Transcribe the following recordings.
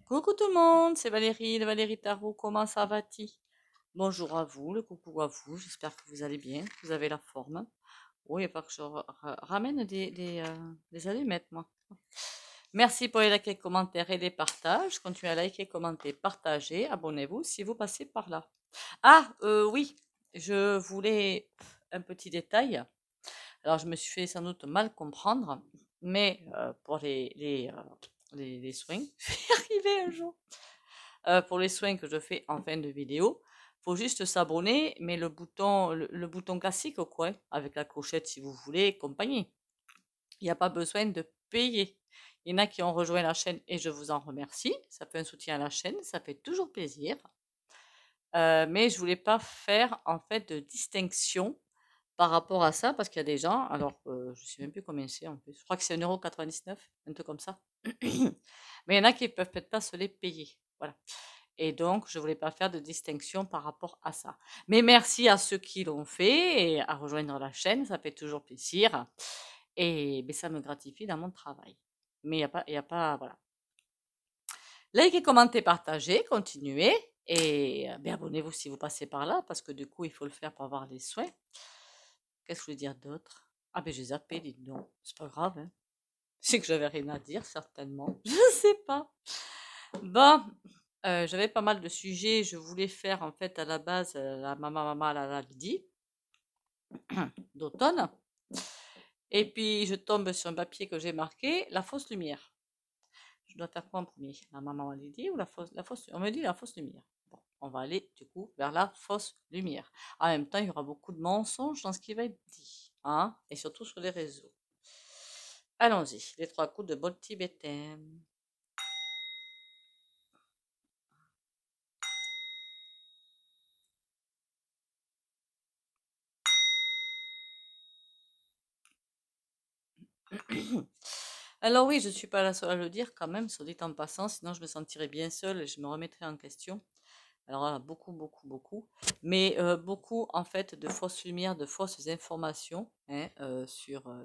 Coucou tout le monde, c'est Valérie de Valérie Tarot. Comment ça va-t-il? Bonjour à vous, le coucou à vous. J'espère que vous allez bien, que vous avez la forme. Oui, il va falloir que je ramène des allumettes, moi. Merci pour les likes, les commentaires et les partages. Continuez à liker, commenter, partager. Abonnez-vous si vous passez par là. Ah, oui, je voulais un petit détail. Alors, je me suis fait sans doute mal comprendre, mais pour les soins, je vais y arriver un jour. Pour les soins que je fais en fin de vidéo, faut juste s'abonner, mais le bouton classique au coin, avec la clochette si vous voulez, et compagnie. Il n'y a pas besoin de payer. Il y en a qui ont rejoint la chaîne et je vous en remercie. Ça fait un soutien à la chaîne, ça fait toujours plaisir. Mais je voulais pas faire en fait de distinction par rapport à ça, parce qu'il y a des gens, alors je sais même plus combien c'est en plus, je crois que c'est 1,99 €, un truc comme ça. Mais il y en a qui peuvent peut-être pas se les payer. Voilà. Et donc, je voulais pas faire de distinction par rapport à ça. Mais merci à ceux qui l'ont fait et à rejoindre la chaîne, ça fait toujours plaisir. Et ben, ça me gratifie dans mon travail. Mais il y a pas, voilà. Likez, commentez, partagez, continuez. Et ben, abonnez-vous si vous passez par là, parce que du coup, il faut le faire pour avoir les soins. Qu'est-ce que je veux dire d'autre? Ah ben, j'ai zappé, dites donc. C'est pas grave, hein. C'est que j'avais rien à dire, certainement. Je sais pas. Bon, j'avais pas mal de sujets. Je voulais faire, en fait, à la base, la Mama la Lydie d'automne. Et puis, je tombe sur un papier que j'ai marqué, la fausse lumière. Je dois faire quoi en premier? La Mama Lydie ou la fausse, on me dit la fausse lumière. Bon, on va aller, du coup, vers la fausse lumière. En même temps, il y aura beaucoup de mensonges dans ce qui va être dit, hein, et surtout sur les réseaux. Allons-y, les 3 coups de bol tibétain. Alors oui, je ne suis pas la seule à le dire quand même, soit dit en passant, sinon je me sentirais bien seule et je me remettrais en question. Alors là, beaucoup, beaucoup, beaucoup. Mais beaucoup, en fait, de fausses lumières, de fausses informations, hein,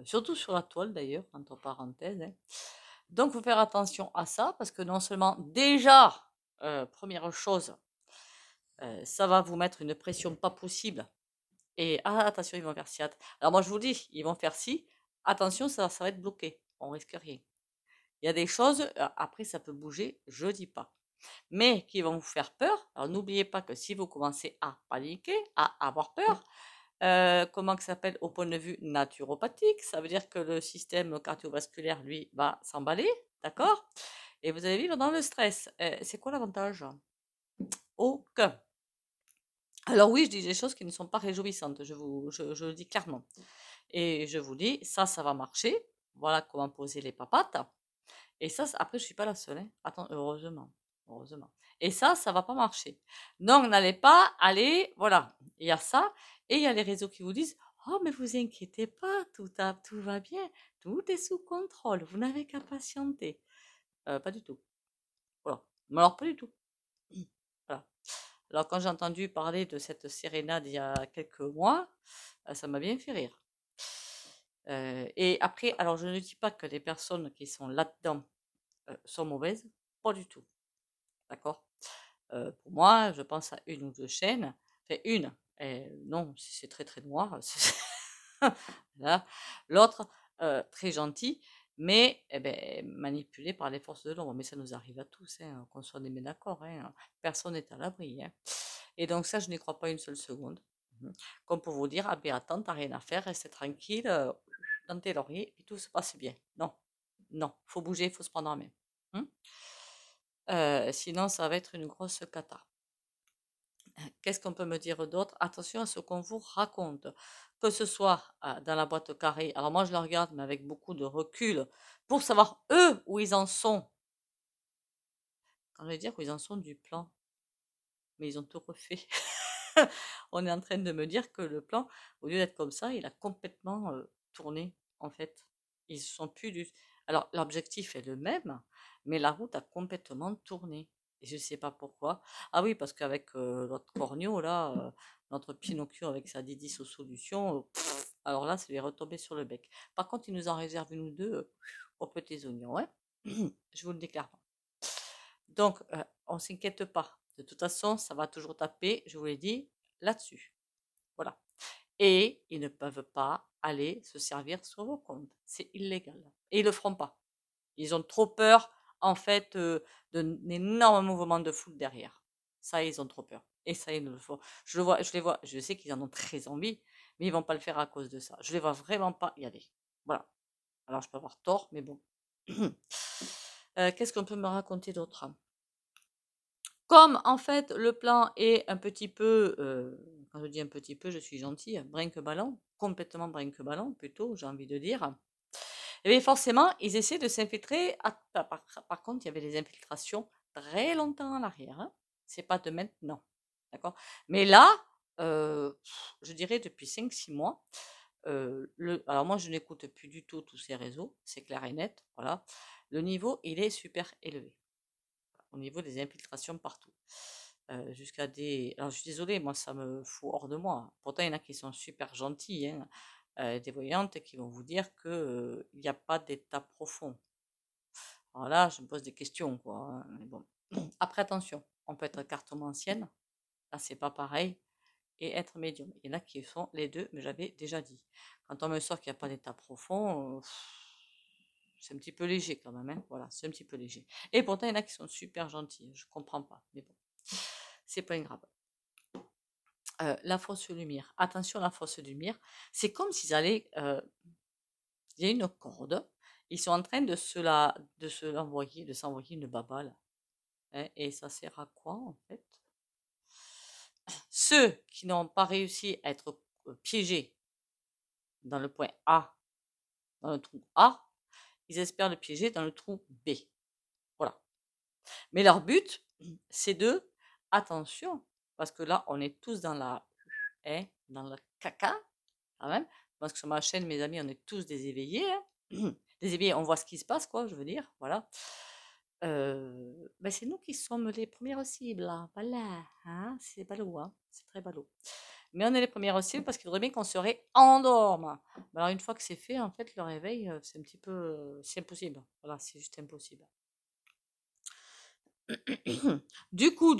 surtout sur la toile d'ailleurs, entre parenthèses, hein. Donc, il faut faire attention à ça, parce que non seulement, déjà, première chose, ça va vous mettre une pression pas possible. Et ah, attention, ils vont faire ci. Alors moi, je vous dis, ils vont faire ci. Attention, ça va être bloqué. On risque rien. Il y a des choses, après, ça peut bouger, je dis pas. Mais qui vont vous faire peur. Alors n'oubliez pas que si vous commencez à paniquer, à avoir peur, comment que ça s'appelle au point de vue naturopathique, ça veut dire que le système cardiovasculaire, lui, va s'emballer, d'accord? Et vous allez vivre dans le stress. C'est quoi l'avantage? Aucun. Alors oui, je dis des choses qui ne sont pas réjouissantes, je le dis clairement. Et je vous dis, ça va marcher. Voilà comment poser les papates. Et ça, après, je suis pas la seule, hein. Attends, heureusement, heureusement. Et ça va pas marcher. Donc, n'allez pas aller, voilà. Il y a ça, et il y a les réseaux qui vous disent, oh, mais vous inquiétez pas, tout va bien, tout est sous contrôle, vous n'avez qu'à patienter. Pas du tout. Voilà. Mais alors, pas du tout. Voilà. Alors, quand j'ai entendu parler de cette sérénade il y a quelques mois, ça m'a bien fait rire. Et après, alors je ne dis pas que les personnes qui sont là-dedans sont mauvaises, pas du tout. D'accord? Pour moi, je pense à une ou deux chaînes. Enfin, une, non, c'est très très noir. Voilà. L'autre, très gentil, mais eh ben, manipulé par les forces de l'ombre. Mais ça nous arrive à tous, hein, qu'on soit bien d'accord. Hein. Personne n'est à l'abri. Hein. Et donc ça, je n'y crois pas une seule seconde. Comme pour vous dire, ah ben attends, t'as rien à faire, reste tranquille, dans tes lauriers, et tout se passe bien. Non, non, faut bouger, faut se prendre en main. Hein. Sinon, ça va être une grosse cata. Qu'est-ce qu'on peut me dire d'autre? Attention à ce qu'on vous raconte, que ce soit dans la boîte carrée. Alors moi, je la regarde, mais avec beaucoup de recul, pour savoir eux où ils en sont. Quand je vais dire où ils en sont du plan, mais ils ont tout refait. On est en train de me dire que le plan, au lieu d'être comme ça, il a complètement tourné, en fait. Ils sont plus du... Alors, l'objectif est le même, mais la route a complètement tourné. Et je ne sais pas pourquoi. Ah oui, parce qu'avec l'autre corneau, là, notre Pinocchio avec sa Didi sous solution, alors là, ça lui est retombé sur le bec. Par contre, il nous en réserve une ou deux aux petits oignons, hein. Je vous le déclare. Donc, on ne s'inquiète pas. De toute façon, ça va toujours taper, je vous l'ai dit, là-dessus. Voilà. Et ils ne peuvent pas aller se servir sur vos comptes. C'est illégal. Et ils ne le feront pas. Ils ont trop peur, en fait, d'un énorme mouvement de foule derrière. Ça, ils ont trop peur. Et ça, ils ne le font. Je le vois, je les vois, je sais qu'ils en ont très envie, mais ils vont pas le faire à cause de ça. Je les vois vraiment pas y aller. Voilà. Alors, je peux avoir tort, mais bon. Qu'est-ce qu'on peut me raconter d'autre? Comme en fait le plan est un petit peu, quand je dis un petit peu, je suis gentille, brinque-ballant, complètement brinque-ballant plutôt, j'ai envie de dire. Et bien forcément, ils essaient de s'infiltrer. Par contre, il y avait des infiltrations très longtemps en arrière. Hein. C'est pas de maintenant, d'accord. Mais là, je dirais depuis 5 6 mois. Alors moi, je n'écoute plus du tout tous ces réseaux, c'est clair et net. Voilà, le niveau il est super élevé au niveau des infiltrations partout. Jusqu'à des. Alors, je suis désolée, moi, ça me fout hors de moi. Pourtant, il y en a qui sont super gentils, hein, des voyantes qui vont vous dire qu'il n'y a pas d'état profond. Alors là, je me pose des questions, quoi. Hein, mais bon. Après, attention, on peut être cartomancienne, là, c'est pas pareil, et être médium. Il y en a qui font les deux, mais j'avais déjà dit. Quand on me sort qu'il n'y a pas d'état profond, c'est un petit peu léger quand même, hein. Voilà, c'est un petit peu léger. Et pourtant, il y en a qui sont super gentils, je comprends pas, mais bon, c'est pas grave. La fausse lumière. Attention, la fausse lumière, c'est comme s'ils allaient, il y a une corde, ils sont en train de se l'envoyer, de s'envoyer une baballe. Hein, et ça sert à quoi en fait? Ceux qui n'ont pas réussi à être piégés dans le point A, dans le trou A, ils espèrent le piéger dans le trou B. Voilà. Mais leur but, c'est de, attention, parce que là, on est tous dans hein, dans le caca, quand même. Parce que sur ma chaîne, mes amis, on est tous des éveillés. Hein. Des éveillés, on voit ce qui se passe, quoi, je veux dire. Voilà. Ben c'est nous qui sommes les premières cibles, là. Voilà. Hein, c'est ballot, hein. C'est très ballot. Mais on est les premières cibles parce qu'il faudrait bien qu'on se réendorme. Alors, une fois que c'est fait, en fait, le réveil, c'est un petit peu. C'est impossible. Voilà, c'est juste impossible. Du coup,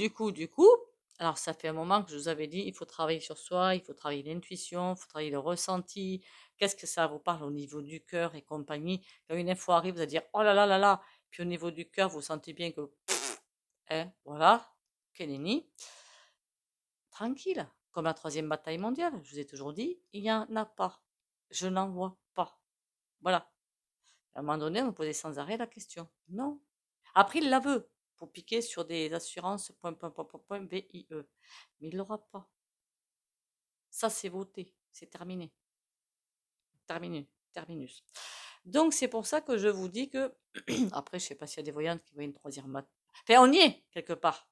alors ça fait un moment que je vous avais dit, il faut travailler sur soi, il faut travailler l'intuition, il faut travailler le ressenti. Qu'est-ce que ça vous parle au niveau du cœur et compagnie? Quand une info arrive, vous allez dire, oh là là là là. Puis au niveau du cœur, vous sentez bien que, hein, voilà, que nenni. Tranquille, comme la troisième bataille mondiale. Je vous ai toujours dit, il n'y en a pas. Je n'en vois pas. Voilà. À un moment donné, on me posait sans arrêt la question. Non. Après, il la veut pour piquer sur des assurances, VIE. Mais il ne l'aura pas. Ça, c'est voté. C'est terminé. Terminus. Donc, c'est pour ça que je vous dis que. Après, je ne sais pas s'il y a des voyantes qui voient une troisième bataille. Enfin, on y est, quelque part.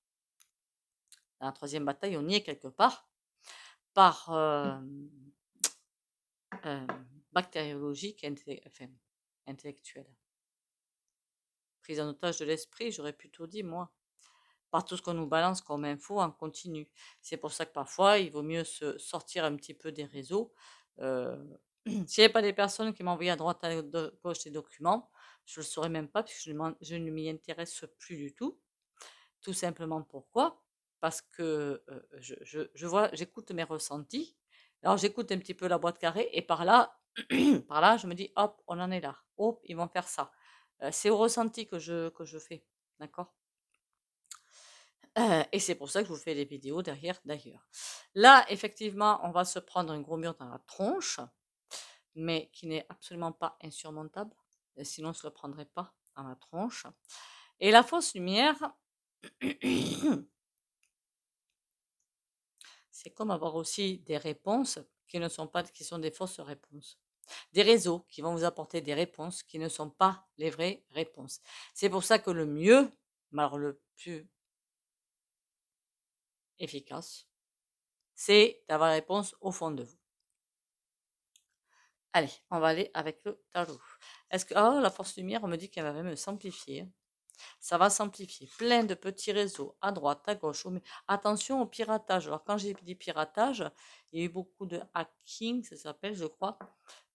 Dans la troisième bataille, on y est quelque part. Par bactériologique, enfin, intellectuelle. Prise en otage de l'esprit, j'aurais plutôt dit, moi. Par tout ce qu'on nous balance comme info en continu. C'est pour ça que parfois, il vaut mieux se sortir un petit peu des réseaux. S'il n'y avait pas des personnes qui m'envoyaient à droite à gauche des documents, je ne le saurais même pas, puisque je ne m'y intéresse plus du tout. Tout simplement pourquoi? Parce que je vois, j'écoute mes ressentis. Alors j'écoute un petit peu la boîte carrée et par là, je me dis, hop, on en est là. Hop, ils vont faire ça. C'est au ressenti que je fais. D'accord? Et c'est pour ça que je vous fais les vidéos derrière d'ailleurs. Là, effectivement, on va se prendre un gros mur dans la tronche, mais qui n'est absolument pas insurmontable. Sinon, je ne le prendrais pas dans la tronche. Et la fausse lumière, c'est comme avoir aussi des réponses qui ne sont pas, qui sont des fausses réponses. Des réseaux qui vont vous apporter des réponses qui ne sont pas les vraies réponses. C'est pour ça que le mieux, alors le plus efficace, c'est d'avoir la réponse au fond de vous. Allez, on va aller avec le tarot. Est-ce que, oh, la force lumière, on me dit qu'elle va même s'amplifier. Ça va s'amplifier. Plein de petits réseaux à droite, à gauche. Attention au piratage. Alors, quand j'ai dit piratage, il y a eu beaucoup de hacking, ça s'appelle, je crois.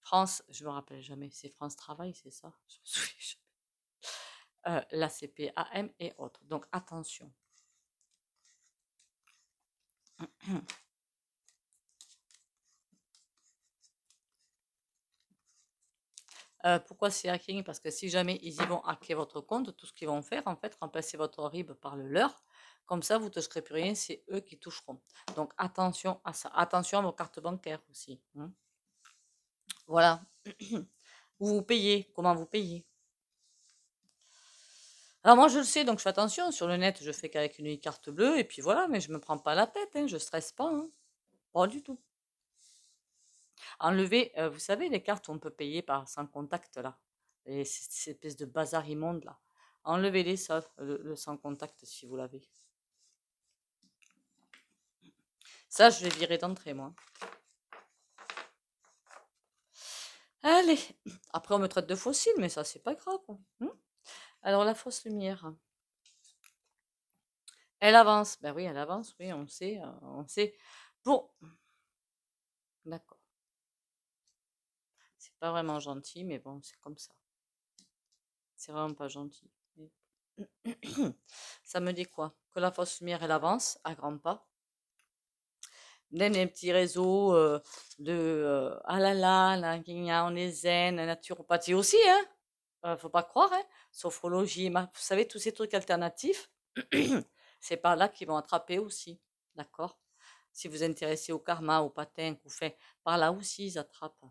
France, je me rappelle jamais, c'est France Travail, c'est ça? Je me souviens la CPAM et autres. Donc attention. Pourquoi c'est hacking? Parce que si jamais ils y vont hacker votre compte, tout ce qu'ils vont faire, en fait, remplacer votre RIB par le leur. Comme ça, vous ne toucherez plus rien, c'est eux qui toucheront. Donc attention à ça. Attention à vos cartes bancaires aussi. Hein. Voilà. Vous payez. Comment vous payez? Alors moi, je le sais, donc je fais attention. Sur le net, je fais qu'avec une carte bleue, et puis voilà, mais je me prends pas la tête, hein, je stresse pas. Hein. Pas du tout. Enlever, vous savez, les cartes où on peut payer par sans contact, là. Et ces espèces de bazar immonde, là. Enlevez-les, ça, le sans contact, si vous l'avez. Ça, je vais virer d'entrée, moi. Allez. Après, on me traite de fossile, mais ça, c'est pas grave. Hein. Alors, la fausse lumière. Elle avance. Ben oui, elle avance, oui, on sait, on sait. Bon. D'accord. C'est pas vraiment gentil, mais bon, c'est comme ça. C'est vraiment pas gentil. Ça me dit quoi? Que la fausse lumière, elle avance à grands pas. Même les petits réseaux de ah là là, on est zen, naturopathie aussi, hein? Faut pas croire, hein? Sophrologie, vous savez, tous ces trucs alternatifs, c'est par là qu'ils vont attraper aussi. D'accord? Si vous êtes intéressé au karma, au patin, qu'on fait, par là aussi ils attrapent.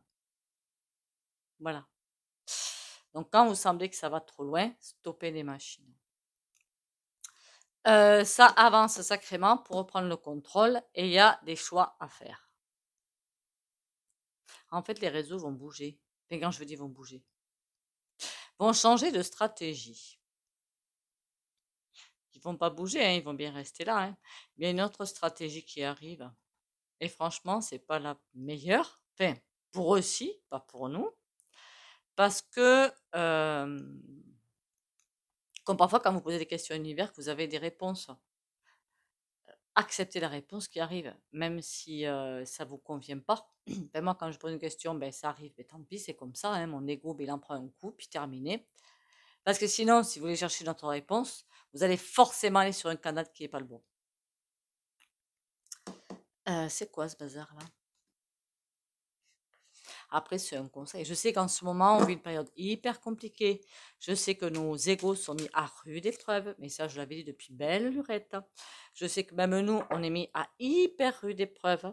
Voilà. Donc quand vous semblez que ça va trop loin, stoppez les machines. Ça avance sacrément pour reprendre le contrôle et il y a des choix à faire. En fait, les réseaux vont bouger. Enfin, quand je veux dire vont bouger, vont changer de stratégie. Ils vont pas bouger, hein, ils vont bien rester là. Hein. Il y a une autre stratégie qui arrive. Et franchement, c'est pas la meilleure. Enfin, pour eux aussi, pas pour nous. Parce que, comme parfois quand vous posez des questions à l'univers, que vous avez des réponses, acceptez la réponse qui arrive, même si ça ne vous convient pas. Ben moi, quand je pose une question, ben ça arrive, ben tant pis, c'est comme ça. Hein, mon ego, ben, il en prend un coup, puis terminé. Parce que sinon, si vous voulez chercher notre réponse, vous allez forcément aller sur un canal qui n'est pas le bon. C'est quoi ce bazar-là? Après, c'est un conseil. Je sais qu'en ce moment, on vit une période hyper compliquée. Je sais que nos égos sont mis à rude épreuve, mais ça, je l'avais dit depuis belle lurette. Je sais que même nous, on est mis à hyper rude épreuve.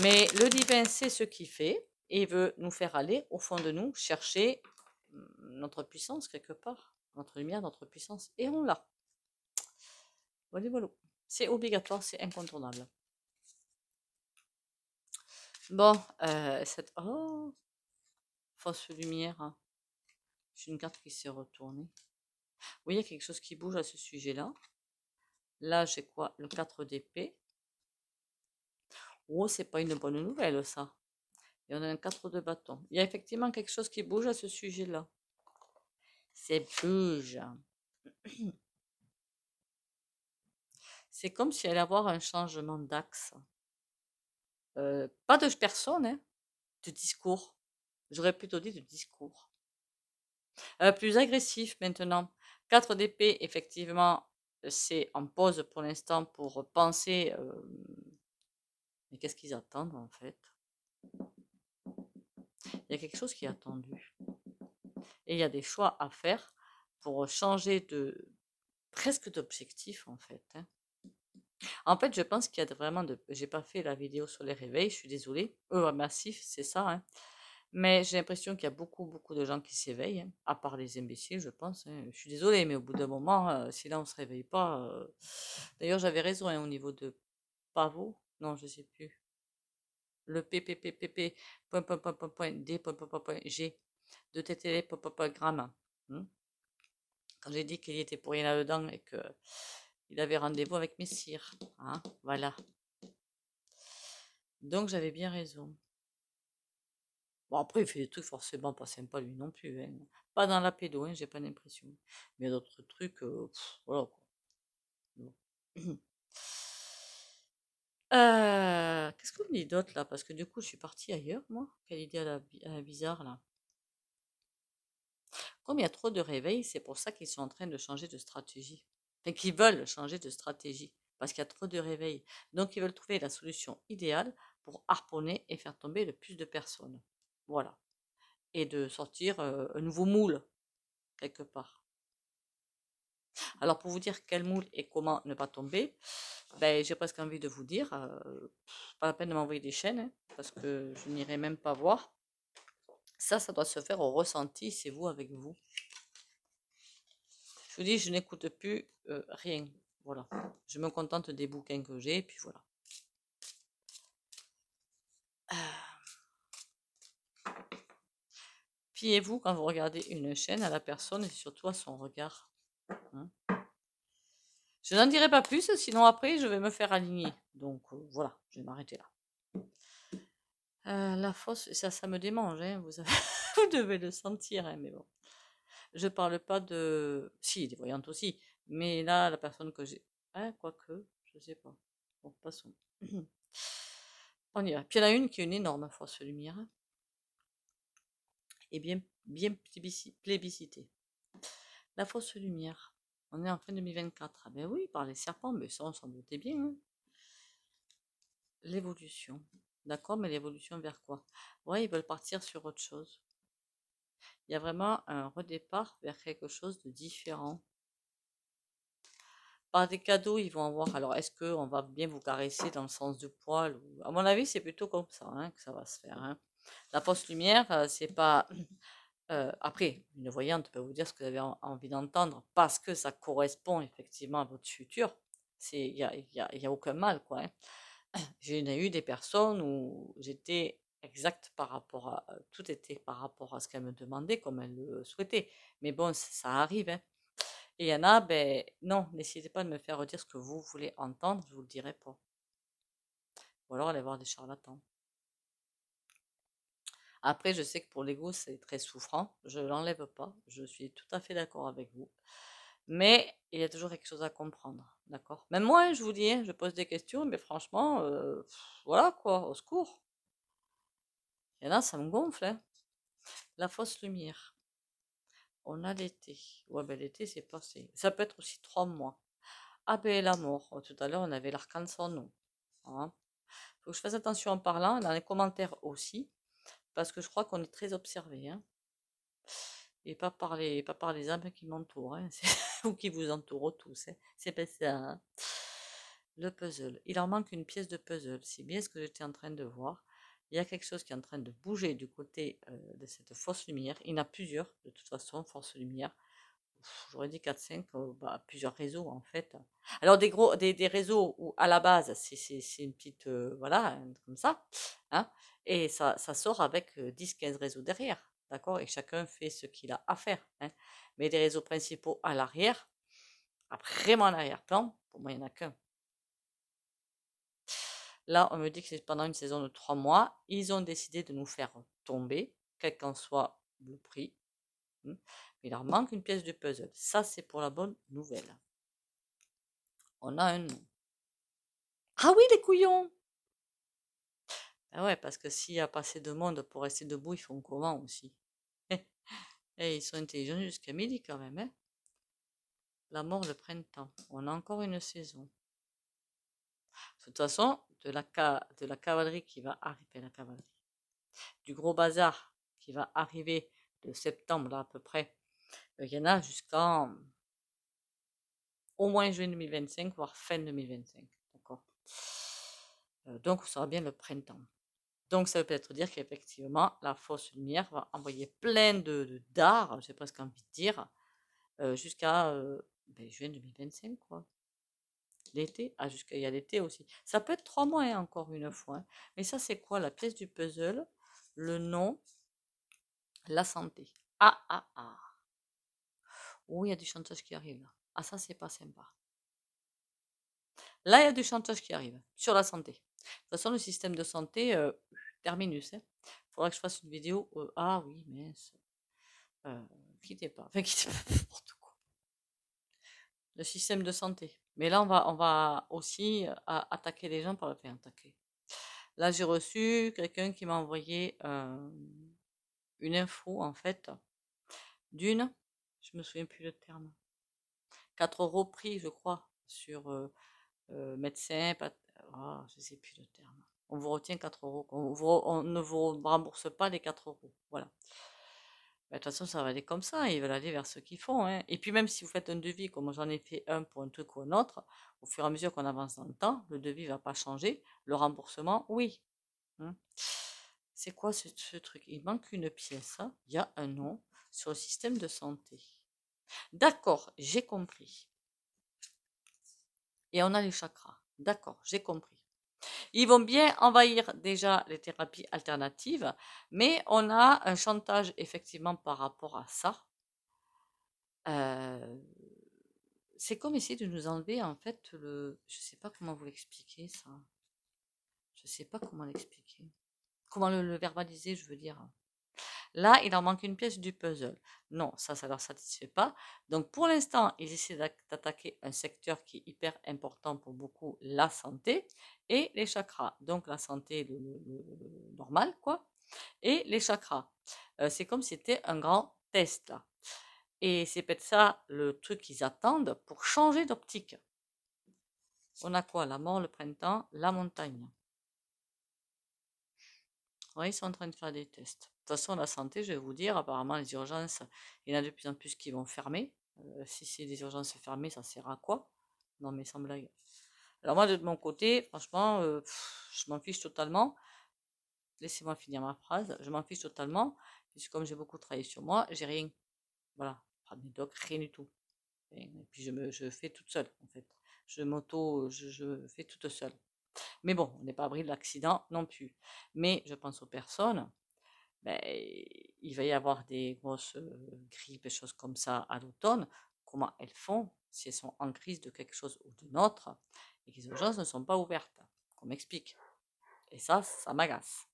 Mais le divin sait ce qu'il fait et il veut nous faire aller au fond de nous, chercher notre puissance quelque part, notre lumière, notre puissance. Et on l'a. Voilà, voilà. C'est obligatoire, c'est incontournable. Bon, cette... Oh, fausse lumière. Hein. J'ai une carte qui s'est retournée. Oui, il y a quelque chose qui bouge à ce sujet-là. Là, j'ai quoi? Le 4 d'épée. Oh, c'est pas une bonne nouvelle, ça. Et on a un 4 de bâton. Il y a effectivement quelque chose qui bouge à ce sujet-là. C'est bouge. C'est comme s'il allait y avoir un changement d'axe. Pas de personne, hein, de discours. J'aurais plutôt dit de discours. Plus agressif maintenant. 4 d'épée, effectivement, c'est en pause pour l'instant pour penser. Mais qu'est-ce qu'ils attendent en fait? Il y a quelque chose qui est attendu. Et il y a des choix à faire pour changer de presque d'objectif en fait. Hein. En fait, je pense qu'il y a vraiment de. J'ai pas fait la vidéo sur les réveils, je suis désolée. Massif, c'est ça. Hein. Mais j'ai l'impression qu'il y a beaucoup, beaucoup de gens qui s'éveillent, hein, à part les imbéciles, je pense. Hein. Je suis désolée, mais au bout d'un moment, si là on se réveille pas. D'ailleurs, j'avais raison hein, au niveau de Pavot. Non, je sais plus. Le PPPPP, point, point, point, point, point, D, point, point, point, point, G, de TTL, point, point, point, gramme. Quand j'ai dit qu'il y était pour rien là-dedans et que il avait rendez-vous avec Messire. Hein, voilà. Donc j'avais bien raison. Bon, après, il fait des trucs forcément pas sympas lui non plus. Hein. Pas dans la pédo, hein, j'ai pas l'impression. Mais il y a d'autres trucs, voilà quoi. Bon. Qu'est-ce qu'on me dit d'autre là? Parce que du coup, je suis partie ailleurs, moi. Quelle idée à la bizarre là. Comme il y a trop de réveils, c'est pour ça qu'ils sont en train de changer de stratégie. Enfin, qu'ils veulent changer de stratégie, parce qu'il y a trop de réveils. Donc, ils veulent trouver la solution idéale pour harponner et faire tomber le plus de personnes. Voilà. Et de sortir un nouveau moule, quelque part. Alors, pour vous dire quel moule et comment ne pas tomber, ben, j'ai presque envie de vous dire, pas la peine de m'envoyer des chaînes, hein, parce que je n'irai même pas voir. Ça doit se faire au ressenti, c'est vous avec vous. Je vous dis, je n'écoute plus rien. Voilà. Je me contente des bouquins que j'ai, et puis voilà. Fiez-vous quand vous regardez une chaîne à la personne et surtout à son regard. Hein. Je n'en dirai pas plus, sinon après je vais me faire aligner. Donc voilà, je vais m'arrêter là. La fausse, ça me démange, hein, vous, vous devez le sentir, hein, mais bon. Je parle pas de... Si, des voyantes aussi. Mais là, la personne que j'ai... Ah, quoique, je sais pas. Bon, passons. On y va. Puis il y en a une qui est une énorme fausse lumière. Et bien plébiscitée. La fausse lumière. On est en fin 2024. Ah ben oui, par les serpents, mais ça, on s'en doutait bien. Hein. L'évolution. D'accord, mais l'évolution vers quoi? Ouais, ils veulent partir sur autre chose. Il y a vraiment un redépart vers quelque chose de différent. Par des cadeaux, ils vont avoir. Alors, est-ce qu'on va bien vous caresser dans le sens du poil ou... À mon avis, c'est plutôt comme ça hein, que ça va se faire. Hein. La fausse lumière, c'est pas. Après, une voyante peut vous dire ce que vous avez envie d'entendre parce que ça correspond effectivement à votre futur. Il y a aucun mal, quoi. Hein. J'ai eu des personnes où j'étais exacte par rapport à. Tout était par rapport à ce qu'elle me demandait, comme elle le souhaitait. Mais bon, ça arrive. Hein. Et il y en a, ben non, n'essayez pas de me faire redire ce que vous voulez entendre, je vous le dirai pas. Ou alors allez voir des charlatans. Après, je sais que pour l'ego, c'est très souffrant. Je ne l'enlève pas. Je suis tout à fait d'accord avec vous. Mais il y a toujours quelque chose à comprendre. D'accord? Même moi, hein, je vous dis, hein, je pose des questions, mais franchement, voilà quoi, au secours. Il y en a, ça me gonfle. Hein. La fausse lumière. On a l'été. Ouais, ben l'été, c'est passé. Ça peut être aussi 3 mois. Ah ben la mort. Tout à l'heure, on avait l'arcane sans nom. Hein. Faut que je fasse attention en parlant, dans les commentaires aussi, parce que je crois qu'on est très observé, hein, et pas par les âmes qui m'entourent, hein, ou qui vous entourent tous, hein, c'est pas ça. Hein. Le puzzle, il en manque une pièce de puzzle, c'est bien ce que j'étais en train de voir. Il y a quelque chose qui est en train de bouger du côté de cette fausse lumière. Il y en a plusieurs, de toute façon, fausse lumière. J'aurais dit 4-5, bah, plusieurs réseaux en fait. Alors des réseaux où à la base c'est une petite, voilà, comme ça, hein, et ça sort avec 10-15 réseaux derrière, d'accord, et chacun fait ce qu'il a à faire. Hein. Mais des réseaux principaux à l'arrière, vraiment à l'arrière-plan, pour moi il n'y en a qu'un. Là, on me dit que c'est pendant une saison de 3 mois, ils ont décidé de nous faire tomber, quel qu'en soit le prix. Mais il leur manque une pièce du puzzle. Ça, c'est pour la bonne nouvelle. On a un nom. Ah oui, les couillons! Ah ouais, parce que s'il y a pas assez de monde pour rester debout, ils font comment aussi? Et ils sont intelligents jusqu'à midi quand même, hein? La mort, le printemps. On a encore une saison. De toute façon, de la cavalerie qui va arriver, la cavalerie. Du gros bazar qui va arriver de septembre, là, à peu près. Il y en a jusqu'en au moins juin 2025, voire fin 2025. D'accord? Donc, ça sera bien le printemps. Donc, ça veut peut-être dire qu'effectivement, la fausse lumière va envoyer plein de dards, j'ai presque envie de dire, jusqu'à juin 2025, quoi. L'été, ah, il y a l'été aussi. Ça peut être 3 mois, hein, encore une fois. Hein. Mais ça, c'est quoi la pièce du puzzle? Le nom, la santé. Ah, ah, ah. Oh, il y a du chantage qui arrive là. Ah, ça, c'est pas sympa. Là, il y a du chantage qui arrive sur la santé. De toute façon, le système de santé, terminus. Il faudra que je fasse une vidéo. Ah oui, mince. Quittez pas. Enfin, quittez pas n'importe quoi. Le système de santé. Mais là, on va aussi attaquer les gens par le fait attaquer. Là, j'ai reçu quelqu'un qui m'a envoyé une info, en fait. d'une, je me souviens plus le terme, 4 € pris, je crois, sur médecin, je sais plus le terme. On vous retient 4 €. On ne vous rembourse pas les 4 €. Voilà. De toute façon, ça va aller comme ça. Ils veulent aller vers ce qu'ils font, hein. Et puis même si vous faites un devis, comme j'en ai fait un pour un truc ou un autre, au fur et à mesure qu'on avance dans le temps, le devis va pas changer. Le remboursement, oui. Hein. C'est quoi ce truc? Il manque une pièce, hein. Il y a un nom sur le système de santé. D'accord, j'ai compris. Et on a les chakras. D'accord, j'ai compris. Ils vont bien envahir déjà les thérapies alternatives, mais on a un chantage effectivement par rapport à ça. C'est comme essayer de nous enlever en fait le... Je sais pas comment vous l'expliquer ça. Je sais pas comment l'expliquer. Comment le verbaliser, je veux dire. Là, il en manque une pièce du puzzle. Non, ça leur satisfait pas. Donc pour l'instant, ils essaient d'attaquer un secteur qui est hyper important pour beaucoup, la santé et les chakras. Donc la santé, le normal, quoi, et les chakras. C'est comme si c'était un grand test, là. Et c'est peut-être ça le truc qu'ils attendent pour changer d'optique. On a quoi? La mort, le printemps, la montagne. Oui, ils sont en train de faire des tests. De toute façon, la santé, je vais vous dire, apparemment, les urgences, il y en a de plus en plus qui vont fermer. Si c'est des urgences fermées, ça sert à quoi? Non, mais sans blague. Alors moi, de mon côté, franchement, je m'en fiche totalement. Laissez-moi finir ma phrase. Je m'en fiche totalement, puisque comme j'ai beaucoup travaillé sur moi, j'ai rien. Voilà, pas de médoc, rien du tout. Et puis je fais toute seule, en fait. Je fais toute seule. Mais bon, on n'est pas abri de l'accident non plus. Mais je pense aux personnes, ben, il va y avoir des grosses grippes et choses comme ça à l'automne. Comment elles font si elles sont en crise de quelque chose ou d'une autre et que les urgences ne sont pas ouvertes? Qu'on m'explique. Et ça m'agace.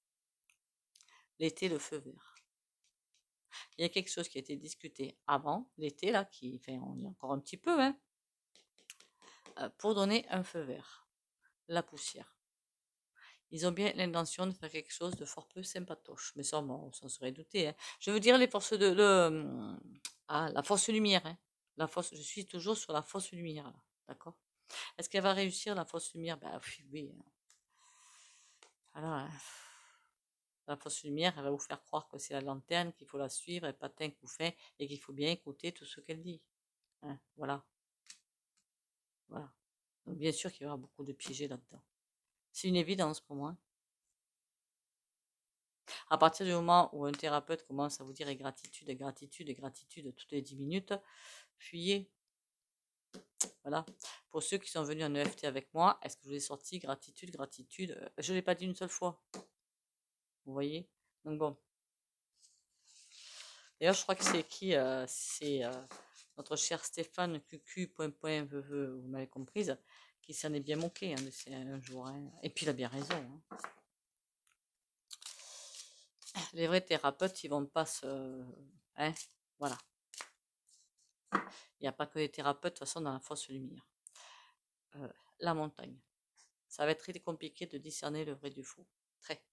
L'été, le feu vert. Il y a quelque chose qui a été discuté avant l'été, là, enfin, on y est encore un petit peu, hein, pour donner un feu vert. La poussière. Ils ont bien l'intention de faire quelque chose de fort peu sympatoche. Mais ça, bon, on s'en serait douté, hein. Je veux dire les forces la fausse lumière, hein. Je suis toujours sur la fausse lumière, là. D'accord? Est-ce qu'elle va réussir, la fausse lumière? Ben oui, oui, hein. Alors, hein, la fausse lumière, elle va vous faire croire que c'est la lanterne, qu'il faut la suivre, et patin coup fait, et qu'il faut bien écouter tout ce qu'elle dit. Hein, voilà. Voilà. Donc, bien sûr qu'il y aura beaucoup de piégés là-dedans. C'est une évidence pour moi. À partir du moment où un thérapeute commence à vous dire gratitude, gratitude, gratitude toutes les 10 minutes, fuyez. Voilà. Pour ceux qui sont venus en EFT avec moi, est-ce que je vous ai sorti gratitude, gratitude? Je ne l'ai pas dit une seule fois. Vous voyez? Donc bon. D'ailleurs, je crois que c'est qui? C'est notre cher Stéphane QQ, vous m'avez comprise, qui s'en est bien moqué, hein, de ces un jour, hein. Et puis il a bien raison, hein. Les vrais thérapeutes, ils vont pas se... Hein, voilà. Il n'y a pas que les thérapeutes, de toute façon, dans la fausse lumière. La montagne. Ça va être très compliqué de discerner le vrai du faux. Très.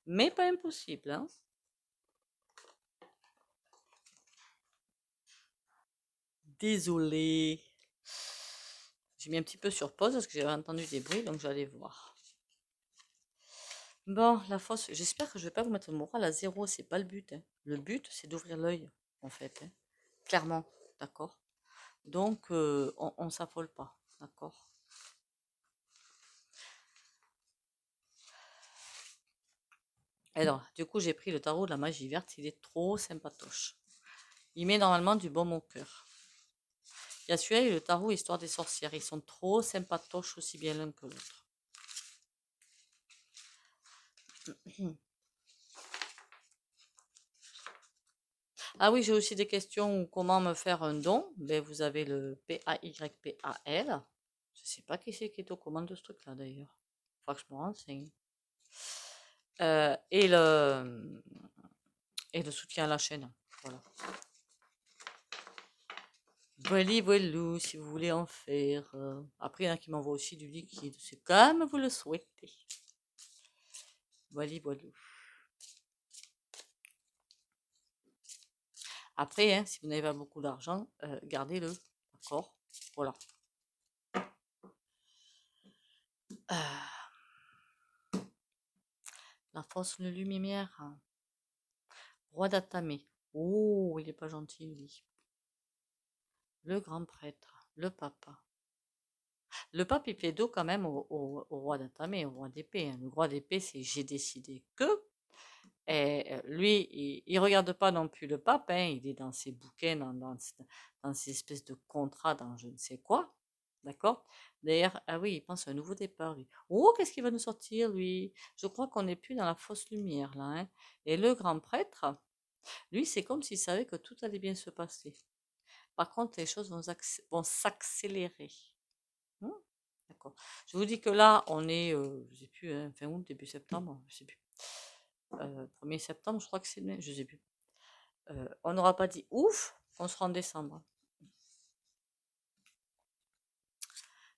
Mais pas impossible, hein. Désolée. J'ai mis un petit peu sur pause parce que j'avais entendu des bruits, donc j'allais voir. Bon, la fausse, j'espère que je vais pas vous mettre le moral à zéro, c'est pas le but, hein. Le but, c'est d'ouvrir l'œil, en fait, hein. Clairement, d'accord? Donc, on s'affole pas, d'accord? Alors, du coup, j'ai pris le tarot de la magie verte, il est trop sympatoche. Il met normalement du baume au cœur. Il y a celui-là et le tarot Histoire des sorcières, ils sont trop sympatoches aussi bien l'un que l'autre. Ah oui, j'ai aussi des questions. Comment me faire un don? Ben, vous avez le PAYPAL. Je sais pas qui c'est qui est aux commandes de ce truc-là d'ailleurs. Faut que je me renseigne. Et le soutien à la chaîne. Voilà. Voilà, voilà, si vous voulez en faire. Après, il y en a qui m'envoient aussi du liquide. C'est comme vous le souhaitez. Voilà, voilà. Après, hein, si vous n'avez pas beaucoup d'argent, gardez-le. D'accord? Voilà. La fausse lumière. Roi d'Atamé. Oh, il est pas gentil, lui. Le grand prêtre. Le papa. Le pape, il fait dos quand même au roi d'Atamé, au roi d'épée, hein. Le roi d'épée, c'est j'ai décidé que. Et lui, il regarde pas non plus le pape, hein. Il est dans ses bouquins, dans ces espèces de contrats, dans je ne sais quoi. D'accord? D'ailleurs, ah oui, il pense à un nouveau départ, lui. Oh, qu'est-ce qu'il va nous sortir, lui? Je crois qu'on n'est plus dans la fausse lumière, là, hein. Et le grand prêtre, lui, c'est comme s'il savait que tout allait bien se passer. Par contre, les choses vont s'accélérer. Hmm. D'accord. Je vous dis que là, on est, je sais plus, hein, fin août, début septembre, je sais plus. 1er septembre, je crois que c'est, je sais plus. On n'aura pas dit ouf, on sera en décembre.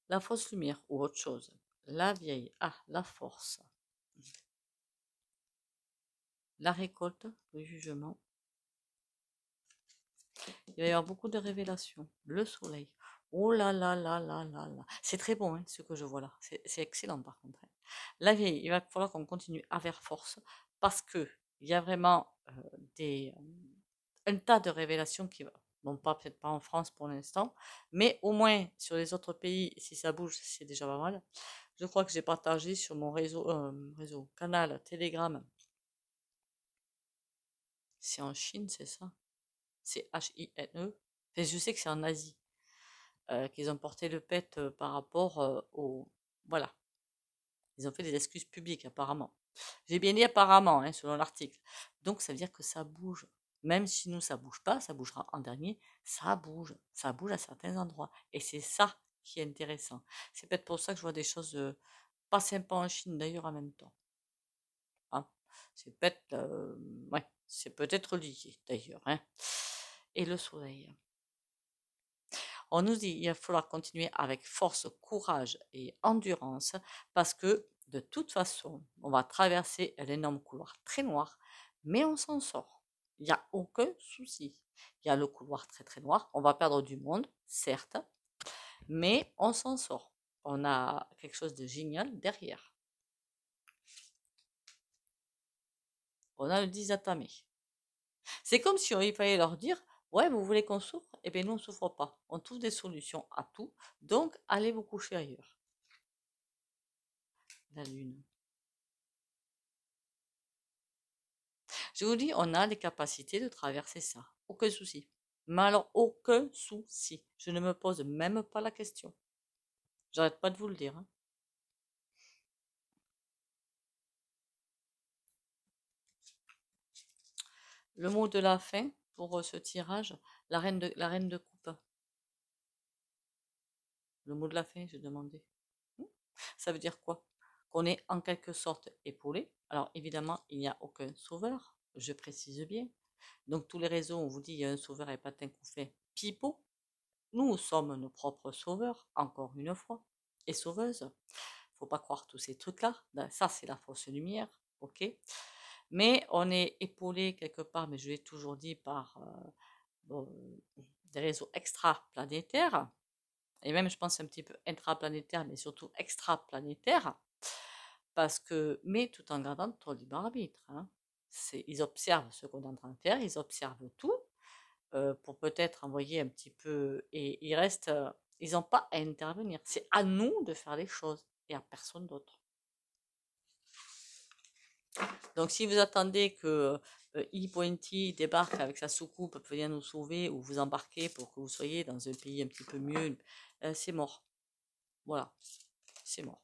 La fausse lumière ou autre chose. La vieille, la force. La récolte, le jugement. Il va y avoir beaucoup de révélations. Le soleil. Oh là là là là là là. C'est très bon, hein, ce que je vois là. C'est excellent par contre, hein. La vieille, il va falloir qu'on continue à faire force parce que il y a vraiment un tas de révélations qui va. Bon, peut-être pas en France pour l'instant, mais au moins sur les autres pays, si ça bouge, c'est déjà pas mal. Je crois que j'ai partagé sur mon réseau canal Telegram. C'est en Chine, c'est ça? C'est H-I-N-E. Enfin, je sais que c'est en Asie. Qu'ils ont porté le pet par rapport au... Voilà, ils ont fait des excuses publiques apparemment. J'ai bien dit apparemment, hein, selon l'article. Donc ça veut dire que ça bouge. Même si nous, ça bouge pas, ça bougera en dernier, ça bouge. Ça bouge à certains endroits. Et c'est ça qui est intéressant. C'est peut-être pour ça que je vois des choses pas sympas en Chine d'ailleurs en même temps. Hein. Ouais, c'est peut-être lié d'ailleurs, hein. Et le soleil. On nous dit qu'il va falloir continuer avec force, courage et endurance parce que de toute façon, on va traverser un énorme couloir très noir, mais on s'en sort. Il n'y a aucun souci. Il y a le couloir très très noir. On va perdre du monde, certes, mais on s'en sort. On a quelque chose de génial derrière. On a le 10 Atame. C'est comme si il fallait leur dire, ouais, vous voulez qu'on souffre? Eh bien, nous, on ne souffre pas. On trouve des solutions à tout. Donc, allez vous coucher ailleurs. La lune. Je vous dis, on a les capacités de traverser ça. Aucun souci. Mais alors, aucun souci. Je ne me pose même pas la question. J'arrête pas de vous le dire, hein. Le mot de la fin pour ce tirage, la reine de coupe. Le mot de la fin, j'ai demandé. Ça veut dire quoi? Qu'on est en quelque sorte épaulé. Alors évidemment, il n'y a aucun sauveur, je précise bien. Donc tous les réseaux, on vous dit il y a un sauveur et patin qu'on fait pipeau. Nous sommes nos propres sauveurs, encore une fois, et sauveuses. Faut pas croire tous ces trucs-là. Ça, c'est la fausse lumière, ok? Mais on est épaulé quelque part, mais je l'ai toujours dit, par des réseaux extraplanétaires, et même je pense un petit peu intraplanétaires, mais surtout extraplanétaires, parce que, mais tout en gardant notre libre arbitre, hein. Ils observent ce qu'on est en train de faire, ils observent tout, pour peut-être envoyer un petit peu, et ils restent, ils n'ont pas à intervenir. C'est à nous de faire les choses et à personne d'autre. Donc si vous attendez que E-Pointy débarque avec sa soucoupe pour venir nous sauver ou vous embarquer pour que vous soyez dans un pays un petit peu mieux, c'est mort. Voilà, c'est mort.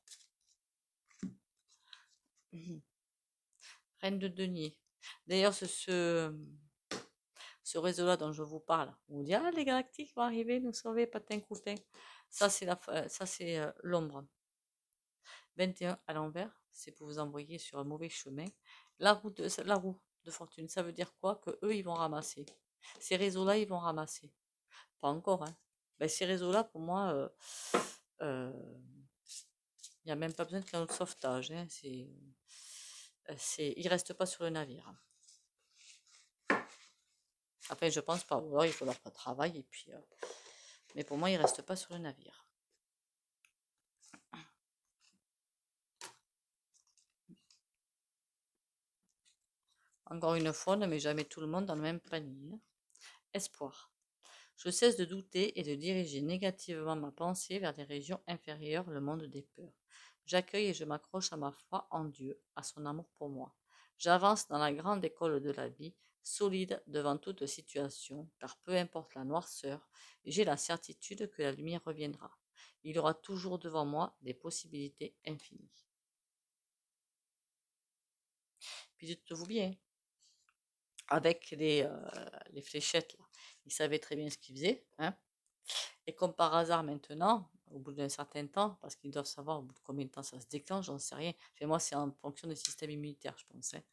Reine de denier. D'ailleurs, ce réseau-là dont je vous parle, on dit ah les galactiques vont arriver nous sauver, patin coutin. Ça c'est l'ombre. 21 à l'envers, c'est pour vous envoyer sur un mauvais chemin. La roue de fortune, ça veut dire quoi? Que eux ils vont ramasser. Ces réseaux-là ils vont ramasser. Pas encore, hein. Ben, ces réseaux-là pour moi, il n'y a même pas besoin de canot de sauvetage, hein. Ils restent pas sur le navire. Enfin, je pense pas. Ou alors, il faut leur travail et puis. Mais pour moi, ils restent pas sur le navire. Encore une fois, ne mets jamais tout le monde dans le même panier. Espoir. Je cesse de douter et de diriger négativement ma pensée vers des régions inférieures, le monde des peurs. J'accueille et je m'accroche à ma foi en Dieu, à son amour pour moi. J'avance dans la grande école de la vie, solide devant toute situation, car peu importe la noirceur, j'ai la certitude que la lumière reviendra. Il y aura toujours devant moi des possibilités infinies. Puis dites-vous bien, avec les fléchettes, là, ils savaient très bien ce qu'ils faisaient, hein. Et comme par hasard maintenant, au bout d'un certain temps, parce qu'ils doivent savoir au bout de combien de temps ça se déclenche, j'en sais rien. Enfin, moi, c'est en fonction du système immunitaire, je pense, hein.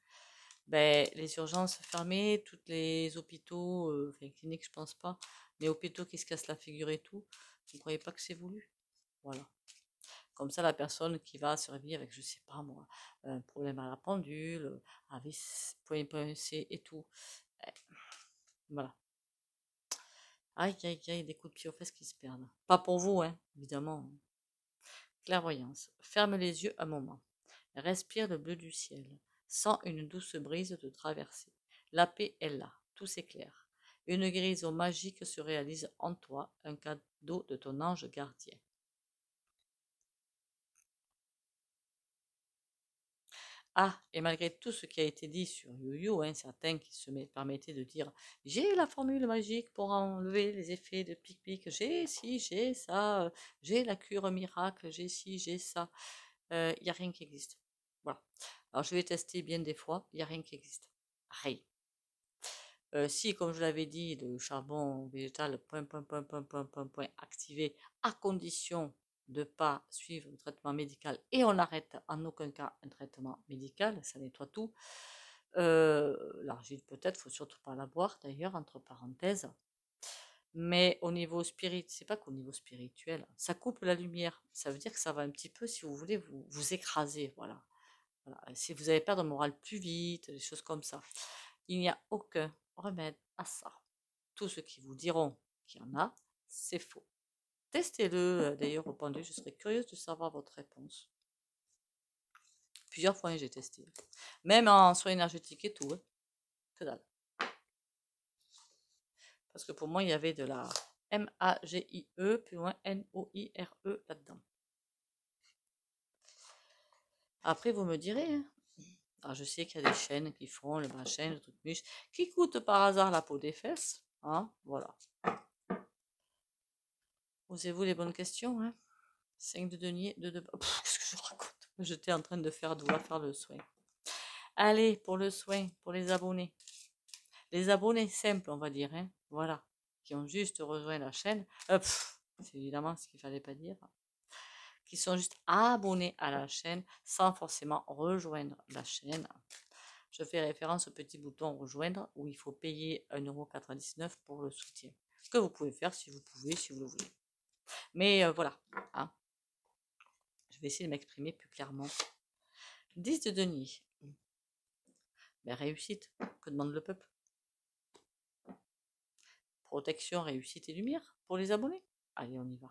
Ben, les urgences fermées, tous les hôpitaux, enfin cliniques, je pense pas, mais hôpitaux qui se cassent la figure et tout, vous ne croyez pas que c'est voulu? Voilà. Comme ça, la personne qui va se réveiller avec, je sais pas moi, un problème à la pendule, avec point pincé et tout. Eh, voilà. Aïe, aïe, aïe, des coups de pied aux fesses qui se perdent. Pas pour vous, hein, évidemment. Clairvoyance. Ferme les yeux un moment. Respire le bleu du ciel. Sens une douce brise te traverser. La paix est là. Tout s'éclaire. Une guérison magique se réalise en toi, un cadeau de ton ange gardien. Ah, et malgré tout ce qui a été dit sur YoYo, hein, certains qui se permettaient de dire j'ai la formule magique pour enlever les effets de pic-pic, j'ai ci, j'ai ça, j'ai la cure miracle, j'ai ci, j'ai ça. Il n'y a rien qui existe. Voilà. Alors je vais tester bien des fois, il n'y a rien qui existe. Rien. Si, comme je l'avais dit, le charbon végétal, point, point, point, point, point, point, point, activé, à condition de ne pas suivre le traitement médical, et on n'arrête en aucun cas un traitement médical, ça nettoie tout. L'argile peut-être, faut surtout pas la boire d'ailleurs, entre parenthèses. Mais au niveau spirituel, c'est pas qu'au niveau spirituel, ça coupe la lumière. Ça veut dire que ça va un petit peu, si vous voulez, vous écraser, voilà. Voilà. Si vous avez perdre le moral plus vite, des choses comme ça. Il n'y a aucun remède à ça. Tous ceux qui vous diront qu'il y en a, c'est faux. Testez-le d'ailleurs au pendu, je serais curieuse de savoir votre réponse. Plusieurs fois j'ai testé. Même en soins énergétiques et tout, hein. Que dalle. Parce que pour moi, il y avait de la MAGIE, plus loin NOIRE là-dedans. Après, vous me direz, hein. Alors, je sais qu'il y a des chaînes qui font le machin, le truc miche, qui coûtent par hasard la peau des fesses. Hein, voilà. Posez-vous les bonnes questions, hein. 5 de denier, 2 de... Qu'est-ce que je raconte? J'étais en train de devoir faire le soin. Allez, pour le soin, pour les abonnés. Les abonnés simples, on va dire, hein. Voilà. Qui ont juste rejoint la chaîne. C'est évidemment ce qu'il fallait pas dire. Qui sont juste abonnés à la chaîne sans forcément rejoindre la chaîne. Je fais référence au petit bouton rejoindre où il faut payer 1,99 € pour le soutien. Ce que vous pouvez faire si vous pouvez, si vous le voulez. Mais voilà. Hein. Je vais essayer de m'exprimer plus clairement. 10 de denier. Ben, réussite. Que demande le peuple? Protection, réussite et lumière pour les abonnés. Allez, on y va.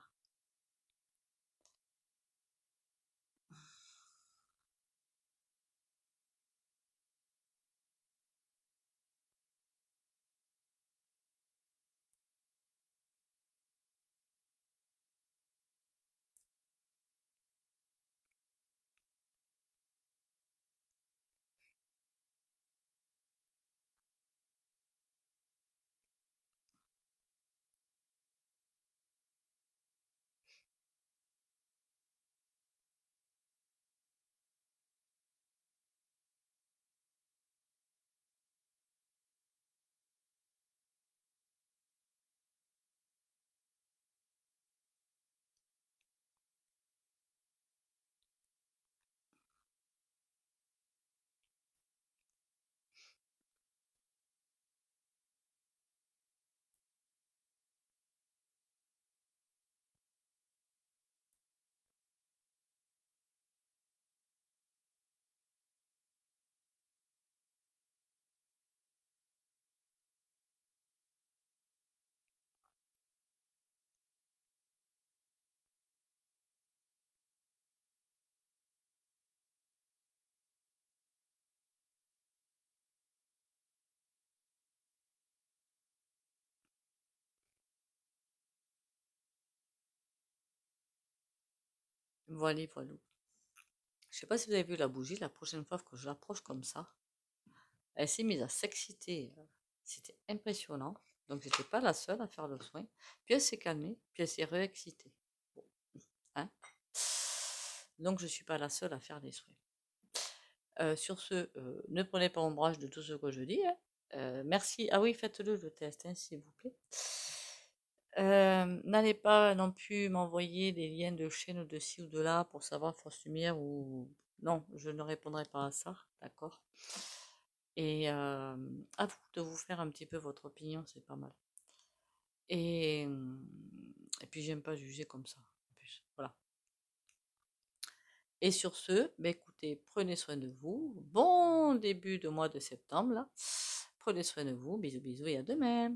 Voilà, voilà. Je sais pas si vous avez vu la bougie, la prochaine fois que je l'approche comme ça, elle s'est mise à s'exciter. C'était impressionnant. Donc j'étais pas la seule à faire le soin. Puis elle s'est calmée, puis elle s'est réexcitée. Bon, hein. Donc je suis pas la seule à faire les soins. Sur ce, ne prenez pas ombrage de tout ce que je dis, hein. Merci. Ah oui, faites-le le test, hein, s'il vous plaît. N'allez pas non plus m'envoyer des liens de chaînes de ci ou de là pour savoir fausse lumière ou... Non, je ne répondrai pas à ça, d'accord? Et à vous de vous faire un petit peu votre opinion, c'est pas mal. Et, et puis j'aime pas juger comme ça, en plus. Voilà. Et sur ce, bah écoutez, prenez soin de vous. Bon début de mois de septembre, là. Prenez soin de vous. Bisous, bisous et à demain.